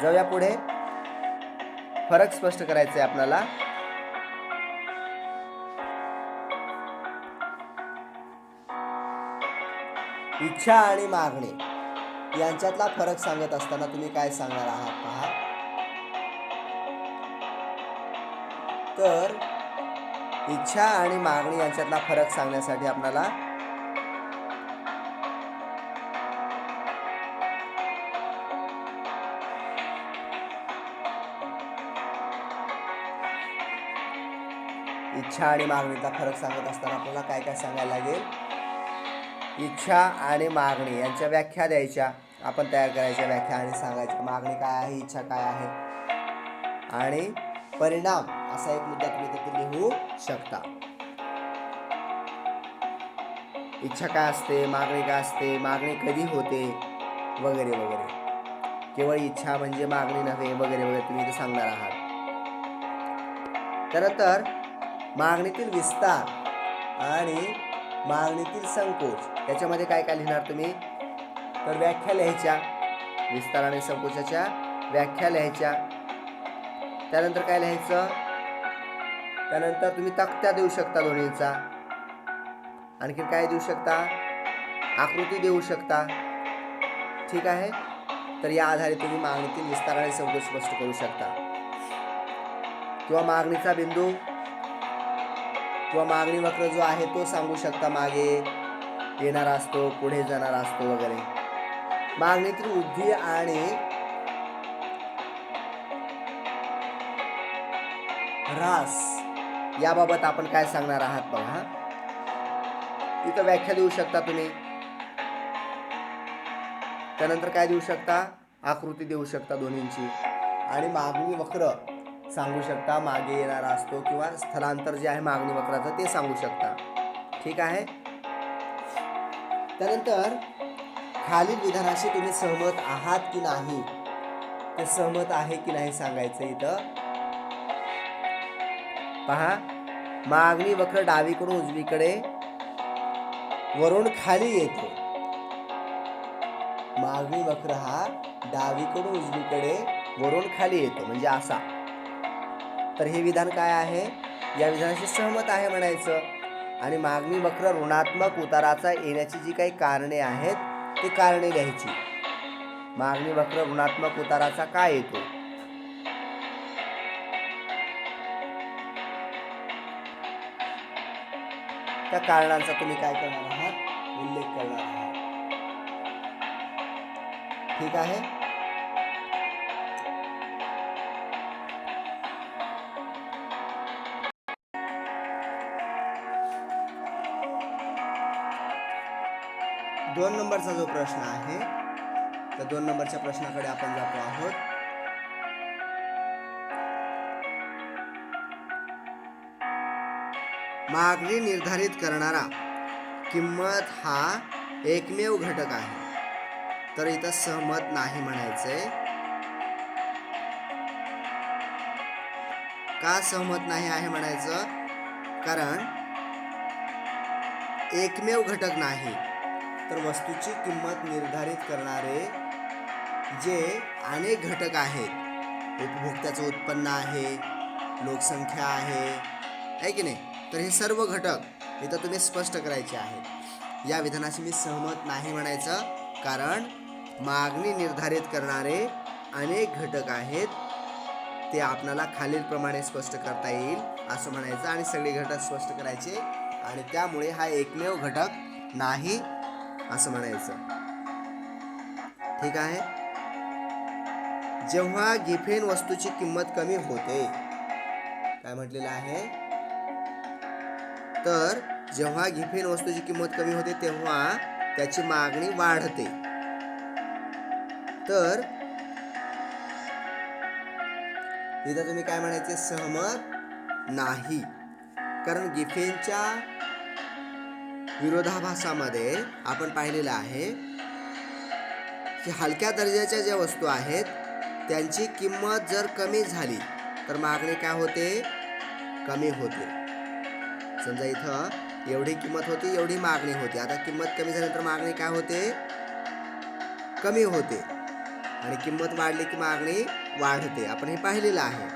जाऊया पुढे. फरक स्पष्ट करायचा आहे आपल्याला. इच्छा आणि मागणी यांच्यातला फरक सांगत असताना तुम्ही काय सांगणार आहात पहा. तर इच्छा आणि मागणी यांच्यातला फरक सांगण्यासाठी आपल्याला इच्छा आणि मागणीचा फरक सांगत असताना आपल्याला काय काय सांगायला लागेल. इच्छा आणि मागणी यांच्या व्याख्या द्यायच्या, आपण तयार करायच्या व्याख्या आणि सांगायच्या. मागणी काय आहे, इच्छा काय आहे, आणि परिणाम असा एक मुद्दा तुम्ही तिथे लिहू शकता. इच्छा काय असते, मागणी काय असते, मागणी कधी होते वगैरे वगैरे. केवळ इच्छा म्हणजे मागणी नव्हे वगैरे वगैरे तुम्ही इथे सांगणार आहात. त्यानंतर मागणीतील विस्तार आणि मागणीतील संकोच याच्यामध्ये काय काय लिहिणार तुम्ही. तर व्याख्या लिहायच्या, विस्तार आणि संकोचाच्या व्याख्या लिहायच्या. त्यानंतर काय लिहायचं, त्यानंतर तुम्ही तक्त्या देऊ शकता दोन्हीचा. आणखी काय देऊ शकता, आकृती देऊ शकता. ठीक आहे. तर या आधारे तुम्ही मागणीतील विस्तार आणि संकोच स्पष्ट करू शकता. किंवा मागणीचा बिंदू किंवा मागणी वक्र जो आहे तो सांगू शकता. मागे येणारा असतो, पुढे जाणारा असतो वगैरे. मागणीतील वृद्धी आणि ह्रास याबाबत आपण काय सांगणार आहात बघा. इथं व्याख्या देऊ शकता तुम्ही. त्यानंतर काय देऊ शकता, आकृती देऊ शकता दोन्हींची. आणि मागणी वक्र सांगू शकता, मागे येणारा असतो किंवा स्थलांतर जे आहे मागणी वक्राचं ते सांगू शकता. ठीक आहे. त्यानंतर खालील विधानाशी तुम्ही सहमत आहात की नाही, ते सहमत आहे की नाही सांगायचं. इथं पहा, मागणी वक्र डावीकडून उजवीकडे वरून खाली येतो. मागणी वक्र हा डावीकडून उजवीकडे वरून खाली येतो म्हणजे असा. तर हे विधान काय आहे, या विधानाशी सहमत आहे म्हणायचं. आणि मागणी वक्र ऋणात्मक उताराचा येण्याची जी काही कारणे आहेत ते कारणे लिहायची. मागणी वक्र ऋणात्मक उताराचा का येतो, त्या कारणांचा तुम्ही काय करणार आहात, उल्लेख करणार आहात. ठीक आहे. दोन नंबरचा जो प्रश्न आहे त्या 2 नंबरच्या प्रश्नाकडे आपण जातो आहोत. मागणी निर्धारित करणारा किंमत हा एकमेव घटक आहे. तर इथं सहमत नाही म्हणायचंय. का सहमत नाही आहे म्हणायचं? कारण एकमेव घटक नाही, तर वस्तूची किंमत निर्धारित करणारे जे अनेक घटक आहेत, उपभोक्त्याचं उत्पन्न आहे, लोकसंख्या आहे की नाही, तर हे सर्व घटक इथं तुम्ही स्पष्ट करायचे आहेत. या विधानाशी मी सहमत नाही म्हणायचं, कारण मागणी निर्धारित करणारे अनेक घटक आहेत, ते आपल्याला खालीलप्रमाणे स्पष्ट करता येईल असं म्हणायचं आणि सगळे घटक स्पष्ट करायचे आणि त्यामुळे हा एकमेव घटक नाही असं म्हणायचं. ठीक आहे. जेव्हा गिफेन वस्तूची किंमत कमी होते, काय म्हटलेलं आहे, तर जेव्हा गिफेन वस्तूची किंमत कमी होते तेव्हा त्याची मागणी वाढते. तर इथं तुम्ही काय म्हणायचे? सहमत नाही. कारण गिफेनच्या विरोधाभासामध्ये आपण पाहिलेलं आहे की हलक्या दर्जाच्या ज्या वस्तू आहेत त्यांची किंमत जर कमी झाली तर मागणी काय होते? कमी होते. समजा इथं एवढी किंमत होती, एवढी मागणी होती. आता किंमत कमी झाल्यानंतर मागणी काय होते? कमी होते. आणि किंमत वाढली की मागणी वाढते. आपण हे पाहिलेलं आहे.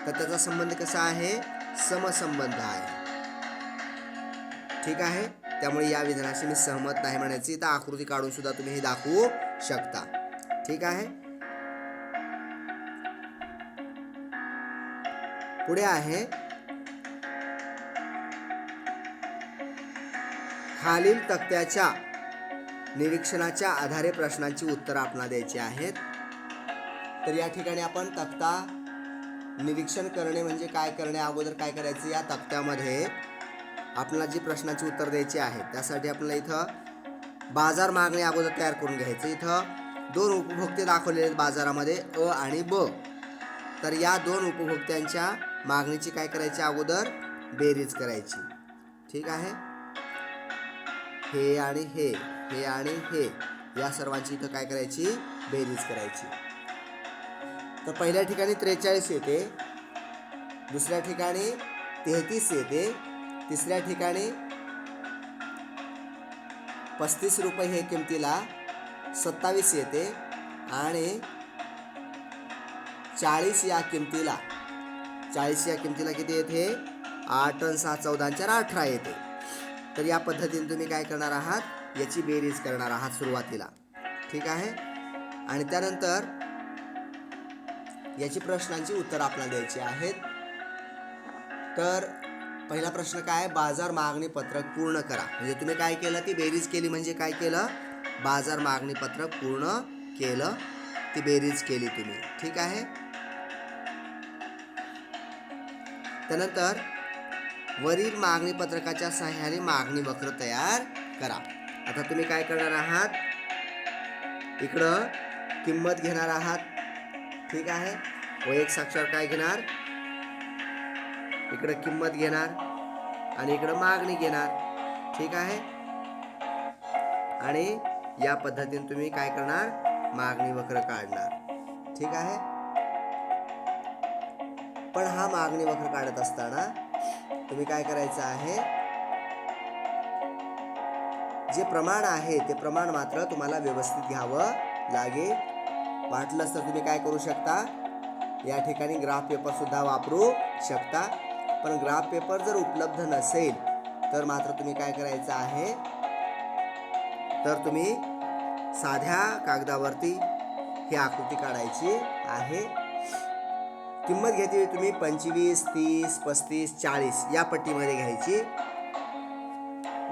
तर त्याचा संबंध कसा आहे? समसंबंध आहे. ठीक आहे. त्यामुळे या विधानाशी मी सहमत नाही म्हणायची. तर आकृती काढून सुद्धा तुम्ही हे दाखवू शकता. ठीक आहे. पुढे आहे खालील तक्त्याच्या निरीक्षणाच्या आधारे प्रश्नांची उत्तरं आपल्याला द्यायची आहेत. तर या ठिकाणी आपण तक्ता निरीक्षण करणे म्हणजे काय करणे अगोदर काय करायचं, या तक्त्यामध्ये आपल्याला जी प्रश्नांची उत्तर द्यायची आहेत त्यासाठी आपल्याला इथं बाजार मागणी अगोदर तयार करून घ्यायचं. इथं दोन उपभोक्ते दाखवलेले आहेत बाजारामध्ये, अ आणि ब. तर या दोन उपभोक्त्यांच्या मागणीची काय करायची? अगोदर बेरीज करायची. ठीक आहे. हे आणि हे, हे आणि हे, या सर्वांची इथं काय करायची? बेरीज करायची. तर पहिल्या ठिकाणी 43 येते, दुसऱ्या ठिकाणी 33 येते, तिसऱ्या ठिकाणी 35 रुपये हे किमतीला 27 येते आणि 40 या किमतीला किती येते? 8 आणि 6 14 18 येते. तर या पद्धतीने तुम्ही काय करणार आहात? याची बेरीज करणार आहात सुरुवातीला. ठीक आहे. आणि त्यानंतर याची प्रश्नांची उत्तर आपल्याला द्यायची आहेत. तर पहिला प्रश्न काय? बाजार मागणी पत्रक पूर्ण करा. म्हणजे तुम्ही काय केलं? ती बेरीज केली. म्हणजे काय केलं? बाजार मागणी पत्रक पूर्ण केलं, ती बेरीज केली तुम्ही. ठीक आहे. त्यानंतर वरील मागणी पत्रकाच्या सहाय्याने मागणी वक्र तयार करा. आता तुम्ही काय करणार आहात? इकडं किंमत घेणार आहात. ठीक आहे. व एक साक्षर काय घेणार? इकडं किंमत घेणार आणि इकडं मागणी घेणार. ठीक आहे. आणि या पद्धतीने तुम्ही काय करणार? मागणी वक्र काढणार. ठीक आहे. पण हा मागणी वक्र काढत असताना तुम्ही काय करायचं आहे? जे प्रमाण आहे ते प्रमाण मात्र तुम्हाला व्यवस्थित घ्यावं लागेल. वाटलंच तर तुम्ही काय करू शकता? या ठिकाणी ग्राफ पेपर सुद्धा वापरू शकता. पण ग्राफ पेपर जर उपलब्ध नसेल तर मात्र तुम्ही काय करायचं आहे? तर तुम्ही साध्या कागदावरती ही आकृती काढायची आहे. किंमत घेतली तुम्ही 25, 30, 35, 40 या पट्टीमध्ये घ्यायची.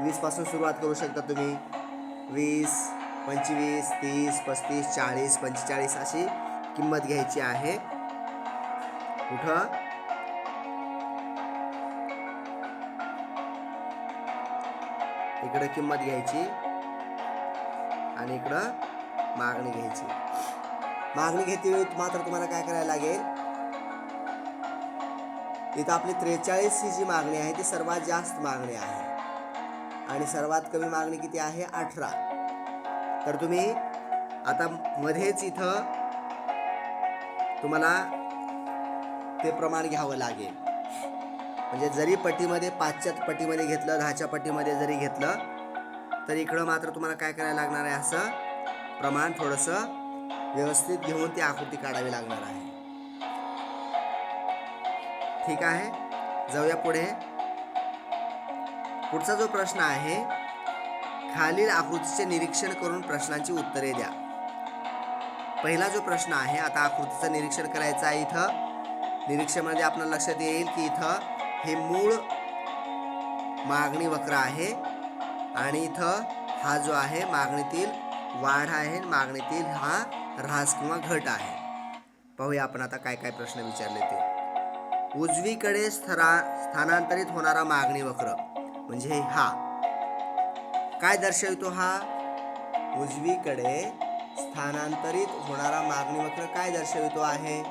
20 पासून सुरुवात करू शकता तुम्ही. 20, 25, 30, 35, 40, 45 अशी किंमत घ्यायची आहे. कुठं? इकडे किंमत घ्यायची आणि इकडं मागणी घ्यायची. मागणी घेते वेळी मात्र तुम्हाला काय करायला लागेल? इथं आपली 43 ही जी मागणी आहे ती सर्वात जास्त मागणी आहे आणि सर्वात कमी मागणी किती आहे 18. तर तुम्ही आता मध्येच इथं तुम्हाला ते प्रमाण घ्यावं लागेल. म्हणजे जरी पट्टीमध्ये 5च्या पट्टीमध्ये घेतलं 10च्या पट्टीमध्ये जरी घेतलं तर इकडं मात्र तुम्हाला काय करायला लागणार आहे, असं प्रमाण थोडंसं व्यवस्थित घेऊन ती आकृती काढावी लागणार आहे. ठीक आहे, जाऊया पुढे. पुढचा जो प्रश्न आहे, खालील आकृतीचे निरीक्षण करून प्रश्नांची उत्तरे द्या. पहिला जो प्रश्न आहे, आता आकृतीचं निरीक्षण करायचं आहे. इथं निरीक्षणामध्ये आपल्याला लक्षात येईल की इथं हे मूळ मागणी वक्र आहे आणि इथं हा जो आहे मागणीतील वाढ आहे, मागणीतील हा ऱ्हास किंवा घट आहे. पाहूया आपण आता काय काय प्रश्न विचारले ते. उजवीकडे स्थानांतरित होणारा मागणी वक्र म्हणजे हा काय दर्शवितो? हा उजवीकडे स्थानांतरित होणारा मागणी वक्र काय दर्शवितो आहे?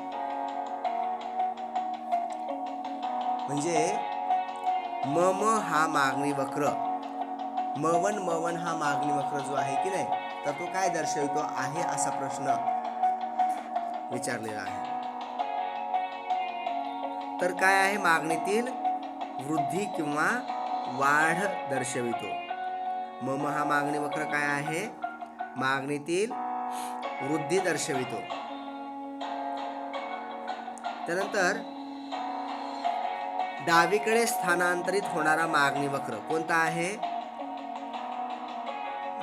म्हणजे म हा मागणी वक्र, म1 हा मागणी वक्र जो आहे की नाही, तर तो काय दर्शवितो आहे असा प्रश्न विचारलेला आहे. तर काय आहे, मागणीतील वृद्धी किंवा वाढ दर्शवितो. म हा मागणी वक्र काय आहे, मागणीतील वृद्धी दर्शवितो. त्यानंतर डावीकडे स्थानांतरित होणारा मागणी वक्र कोणता आहे?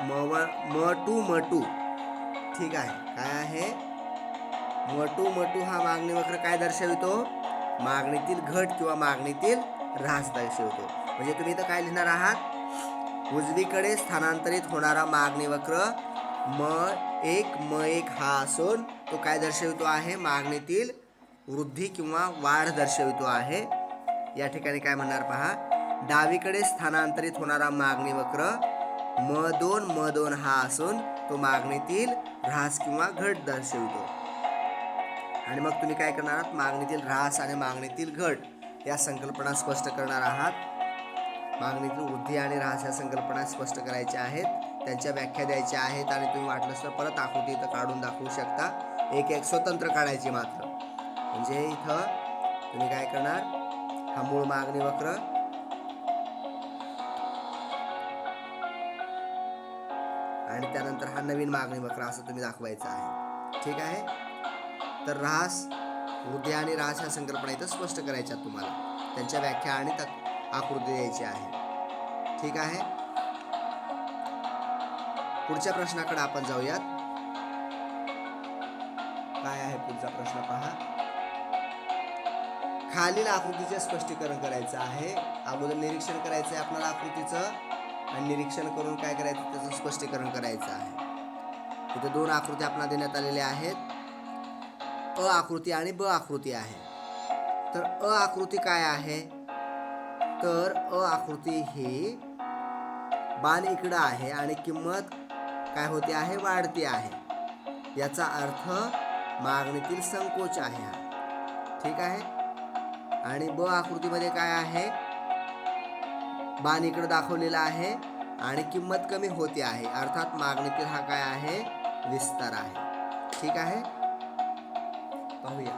म2 ठीक आहे. काय आहे, म2 हा मागणी वक्र काय दर्शवितो? मागणीतील घट किंवा मागणीतील ऱ्हास दर्शवितो. म्हणजे तुम्ही इथं काय लिहिणार आहात, उजवीकडे स्थानांतरित होणारा मागणी वक्र म1 हा असून तो काय दर्शवितो आहे, मागणीतील वृद्धी किंवा वाढ दर्शवितो आहे. या ठिकाणी काय म्हणणार पहा, डावीकडे स्थानांतरित होणारा मागणी वक्र म2 हा असून तो मागणीतील ऱ्हास किंवा घट दर्शवितो. आणि मग तुम्ही काय करणार आहात, मागणीतील ऱ्हास आणि मागणीतील घट या संकल्पना स्पष्ट करणार आहात. मागणीतील वृद्धी आणि ऱ्हास या संकल्पना स्पष्ट करायच्या आहेत, त्यांच्या व्याख्या द्यायच्या आहेत आणि तुम्ही वाटलंच तर परत आकृती इथं काढून दाखवू शकता. एक एक स्वतंत्र काढायची मात्र. म्हणजे इथं तुम्ही काय करणार, हा मूळ मागणी वक्र आणि त्यानंतर हा नवीन मागणी वक्र असं तुम्ही दाखवायचं आहे. ठीक आहे. तर ऱ्हास, वृद्धी आणि ऱ्हास ह्या संकल्पना इथं स्पष्ट करायच्या तुम्हाला, त्यांच्या व्याख्या आणि आकृती द्यायची आहे. ठीक आहे. पुढच्या प्रश्नाकडे आपण जाऊयात. काय आहे पुढचा प्रश्न पहा. खालील आकृतीचे स्पष्टीकरण करायचं आहे. अगोदर निरीक्षण करायचं आहे आपल्याला आकृतीचं आणि निरीक्षण करून काय करायचं, त्याचं स्पष्टीकरण करायचं आहे. इथे 2 आकृती आपल्याला देण्यात आलेल्या आहेत, अ आकृती आणि ब आकृती आहे. तर अ आकृती काय आहे, तर अ आकृती ही बाण इकडं आहे आणि किंमत काय होते आहे, वाढती आहे. याचा अर्थ मागणीतील संकोच आहे हा. ठीक आहे. आणि ब आकृतीमध्ये काय आहे, बाण इकडे दाखवलेला आहे आणि किंमत कमी होते आहे, अर्थात मागणीतील हा काय आहे, विस्तार आहे. ठीक आहे. पाहूया.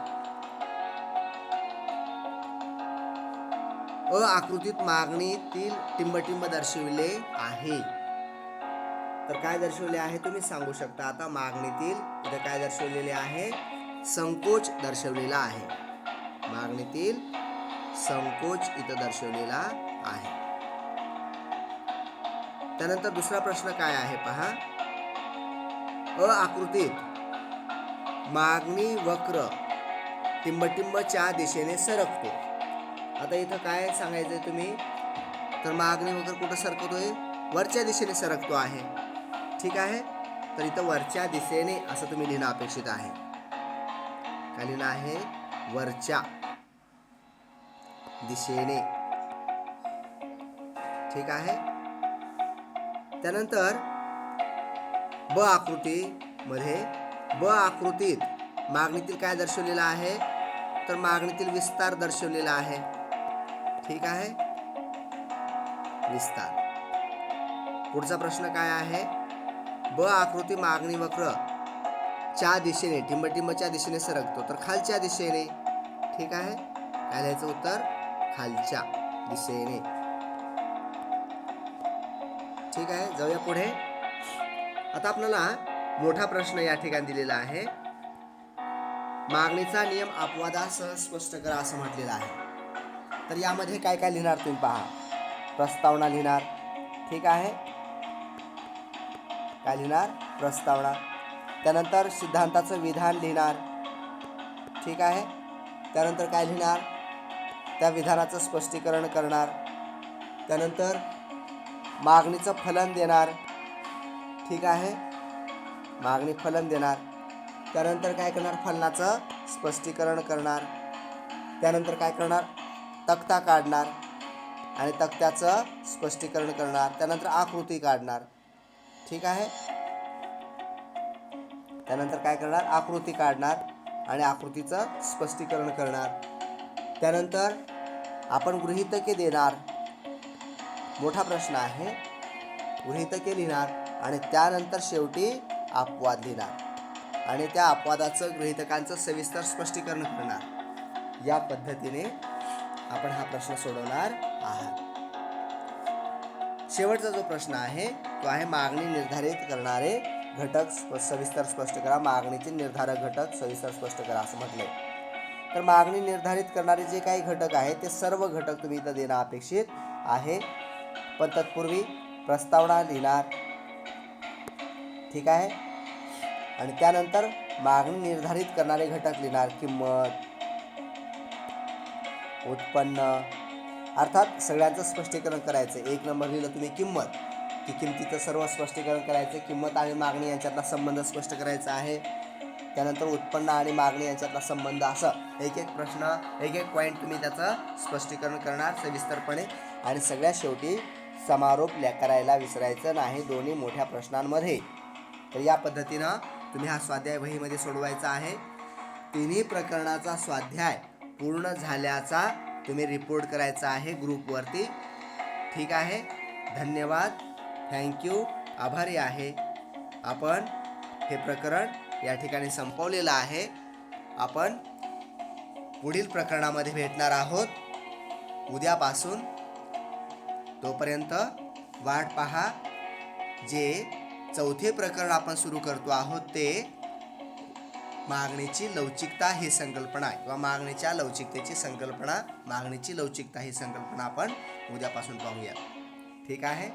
अ आकृतीत मागणीतील टिंबटिंब दर्शविले आहे. तर काय दर्शवले आहे तुम्ही सांगू शकता. आता मागणीतील इथे काय दर्शवलेले आहे, संकोच दर्शवलेला आहे. मागणीतील संकोच इथं दर्शवलेला आहे. त्यानंतर दुसरा प्रश्न काय आहे पहा. अ आकृतीत मागणी वक्र टिंबटिंबच्या दिशेने सरकतो. आता इथं काय सांगायचंय तुम्ही, तर मागणी वक्र कुठं सरकतोय, वरच्या दिशेने सरकतो आहे. ठीक आहे. तर इथं वरच्या दिशेने असं तुम्ही लिहिणं अपेक्षित आहे. काय लिहिणं आहे, वरच्या दिशेने. ठीक आहे. त्यानंतर ब आकृतीमध्ये, ब आकृतीत मागणीतील काय दर्शवलेलं आहे, तर मागणीतील विस्तार दर्शवलेला आहे. ठीक आहे, विस्तार. पुढचा प्रश्न काय आहे? ब आकृती मागणी वक्र च्या दिशेने टिंबटिंबच्या दिशेने सरकतो, तर खालच्या दिशेने. ठीक आहे, काय लिहायचं उत्तर? खालच्या दिशेने. ठीक आहे, जाऊया पुढे. आता आपल्याला मोठा प्रश्न या ठिकाणी दिलेला आहे. मागणीचा नियम अपवादासह स्पष्ट करा असं म्हटलेलं आहे. तर यामध्ये काय काय लिहिणार तुम्ही पहा. प्रस्तावना लिहिणार. ठीक आहे, काय लिहिणार? प्रस्तावना. त्यानंतर सिद्धांताचं विधान लिहिणार. ठीक आहे, त्यानंतर काय लिहिणार? त्या विधानाचं स्पष्टीकरण करणार. त्यानंतर मागणीचं फलन देणार. ठीक आहे, मागणी फलन देणार. त्यानंतर काय करणार? फलनाचं स्पष्टीकरण करणार. त्यानंतर काय करणार? तक्ता काढणार आणि तक्त्याचं स्पष्टीकरण करणार. त्यानंतर आकृती काढणार. ठीक आहे, त्यानंतर काय करणार? आकृती काढणार आणि आकृतीचं स्पष्टीकरण करणार. त्यानंतर आपण गृहीतके देणार. मोठा प्रश्न आहे. गृहीतके लिहिणार आणि त्यानंतर शेवटी अपवाद लिहिणार आणि त्या अपवादाचं गृहीतकांचं सविस्तर स्पष्टीकरण करणार. या पद्धतीने आपण हा प्रश्न सोडवणार आहात. शेवटचा जो प्रश्न आहे तो आहे मागणी निर्धारित करणारे घटक सविस्तर स्पष्ट करा. मागणीचे निर्धारक घटक सविस्तर स्पष्ट करा असं म्हटलंय. तर मागणी निर्धारित करणारे जे काही घटक आहेत ते सर्व घटक तुम्ही इथं देणं अपेक्षित आहे. पण तत्पूर्वी प्रस्तावना लिहिणार. ठीक आहे, आणि त्यानंतर मागणी निर्धारित करणारे घटक लिहिणार. किंमत, उत्पन्न, अर्थात सगळ्यांचं स्पष्टीकरण करायचं. 1 नंबर लिहिलं तुम्ही किंमत, की किंमतीचं सर्व स्पष्टीकरण करायचं. किंमत आणि मागणी यांच्यातला संबंध स्पष्ट करायचा आहे. त्यानंतर उत्पन्न आणि मागणी यांच्यातला संबंध, असं एक एक प्रश्न, एक एक पॉईंट तुम्ही त्याचं स्पष्टीकरण करणार सविस्तरपणे. आणि सगळ्यात शेवटी समारोप करायला विसरायचं नाही दोन्ही मोठ्या प्रश्नांमध्ये. तर या पद्धतीनं तुम्ही हा स्वाध्याय वहीमध्ये सोडवायचा आहे. तिन्ही प्रकरणाचा स्वाध्याय पूर्ण झाल्याचा तुम्ही रिपोर्ट करायचा आहे ग्रुपवरती. ठीक आहे, धन्यवाद, थँक्यू, आभारी आहे. आपण हे प्रकरण या ठिकाणी संपवलेलं आहे. आपण पुढील प्रकरणामध्ये भेटणार आहोत उद्यापासून. तोपर्यंत वाट पहा. जे चौथे प्रकरण आपण सुरू करतो आहोत ते मागणीची लवचिकता ही संकल्पना किंवा मागणीच्या लवचिकतेची संकल्पना, मागणीची लवचिकता ही संकल्पना आपण उद्यापासून पाहूया. ठीक आहे.